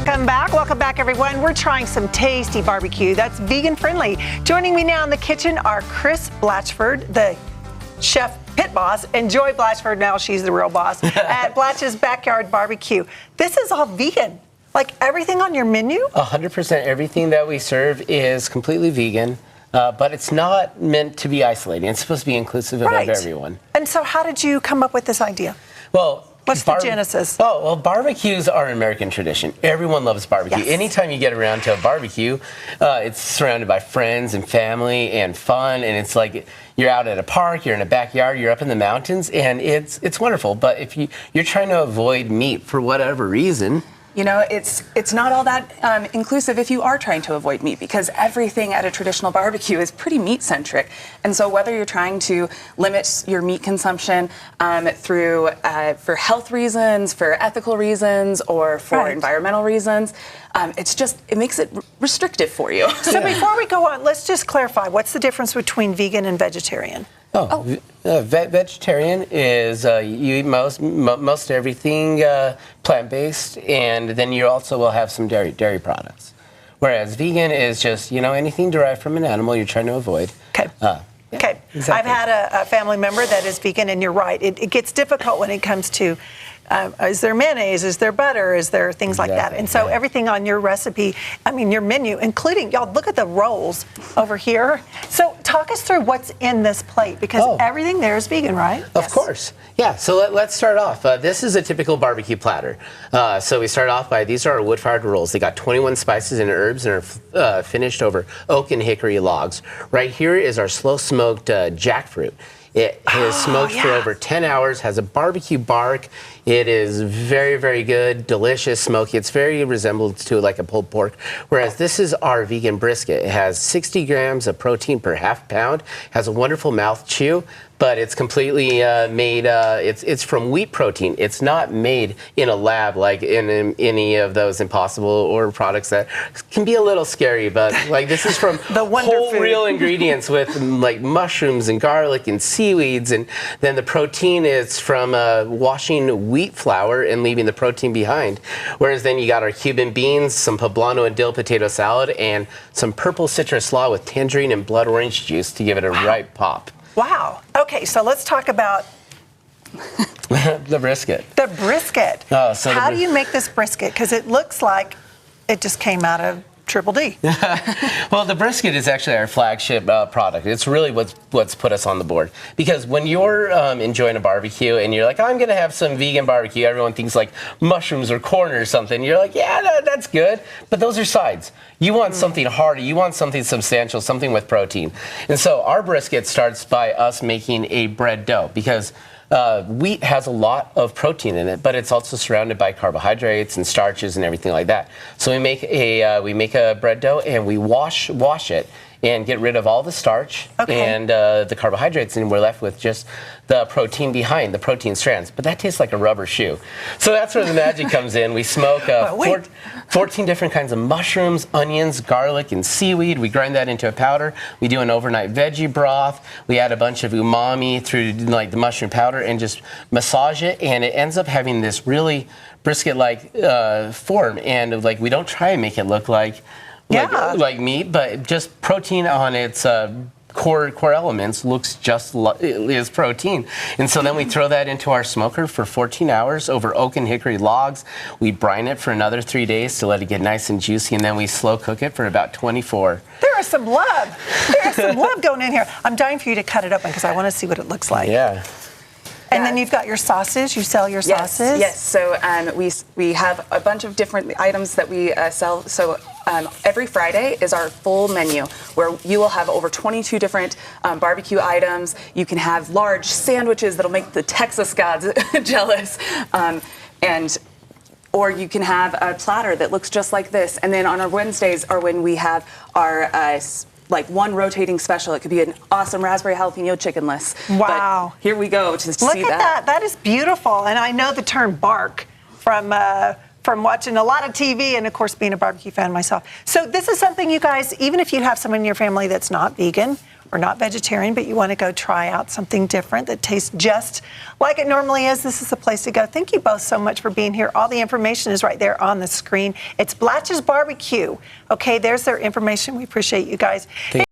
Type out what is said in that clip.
Welcome back, everyone. We're trying some tasty barbecue that's vegan friendly. Joining me now in the kitchen are Chris Blatchford, the chef pit boss, and Joy Blatchford, now she's the real boss, at Blatches Backyard Barbecue. This is all vegan. Like everything on your menu? 100% everything that we serve is completely vegan, but it's not meant to be isolating. It's supposed to be inclusive of everyone. And so how did you come up with this idea? Well, what's the genesis? Oh, well, barbecues are an American tradition. Everyone loves barbecue. Yes. Anytime you get around to a barbecue, it's surrounded by friends and family and fun, and it's like you're out at a park, you're in a backyard, you're up in the mountains, and it's wonderful. But if you're trying to avoid meat for whatever reason, you know, it's not all that inclusive if you are trying to avoid meat, because everything at a traditional barbecue is pretty meat-centric. And so whether you're trying to limit your meat consumption through for health reasons, for ethical reasons, or for environmental reasons, it makes it restrictive for you. So before we go on, let's just clarify, what's the difference between vegan and vegetarian? Vegetarian is you eat most everything plant-based, and then you also will have some dairy products. Whereas vegan is just, anything derived from an animal you're trying to avoid. Okay. Okay. Exactly. I've had a family member that is vegan, and you're right. It gets difficult when it comes to is there mayonnaise, is there butter, is there things like that. And so everything on your recipe, your menu, including, y'all, look at the rolls over here. So talk us through what's in this plate, because everything there is vegan, right? Of course. Yeah, so let's start off. This is a typical barbecue platter. So we start off by, these are our wood-fired rolls. They got 21 spices and herbs and are finished over oak and hickory logs. Right here is our slow-smoked jackfruit. It is smoked for over 10 hours, has a barbecue bark. It is very, very good, delicious, smoky. It's very resembled to like a pulled pork. Whereas this is our vegan brisket. It has 60 grams of protein per half pound, has a wonderful mouth chew, but it's completely made, it's from wheat protein. It's not made in a lab like in any of those Impossible or products that can be a little scary, but like this is from whole real ingredients with like mushrooms and garlic and seaweeds, and then the protein is from washing wheat flour and leaving the protein behind. Whereas then you got our Cuban beans, some poblano and dill potato salad, and some purple citrus slaw with tangerine and blood orange juice to give it a ripe pop. Wow. Okay, so let's talk about the brisket. The brisket. How do you make this brisket? Because it looks like it just came out of Triple D. Well, the brisket is actually our flagship product. It's really what's put us on the board. Because when you're enjoying a barbecue and you're like, I'm going to have some vegan barbecue, everyone thinks like mushrooms or corn or something. You're like, yeah, that's good. But those are sides. You want something hearty. You want something substantial, something with protein. And so our brisket starts by us making a bread dough, because wheat has a lot of protein in it, but it's also surrounded by carbohydrates and starches and everything like that. So we make a bread dough, and we wash it and get rid of all the starch and the carbohydrates, and we're left with just the protein behind, the protein strands. But that tastes like a rubber shoe. So that's where the magic comes in. We smoke 14 different kinds of mushrooms, onions, garlic, and seaweed. We grind that into a powder. We do an overnight veggie broth. We add a bunch of umami through like the mushroom powder and just massage it, and it ends up having this really brisket-like form. And like we don't try and make it look like meat, but just protein on its core elements looks just is protein. And so then we throw that into our smoker for 14 hours over oak and hickory logs. We brine it for another 3 days to let it get nice and juicy, and then we slow cook it for about 24. There is some love. There is some love going in here. I'm dying for you to cut it open because I want to see what it looks like. Yeah. And then you've got your sauces. You sell your sauces? Yes. So we have a bunch of different items that we sell. So every Friday is our full menu, where you will have over 22 different barbecue items. You can have large sandwiches that'll make the Texas gods jealous. Or you can have a platter that looks just like this. And then on our Wednesdays are when we have our like one rotating special. It could be an awesome raspberry jalapeno chickenless. Wow. But here we go to see that. Look at that. That is beautiful. And I know the term bark from watching a lot of TV and, of course, being a barbecue fan myself. So this is something you guys, even if you have someone in your family that's not vegan or not vegetarian, but you want to go try out something different that tastes just like it normally is, this is the place to go. Thank you both so much for being here. All the information is right there on the screen. It's Blatches BBQ. Okay, there's their information. We appreciate you guys.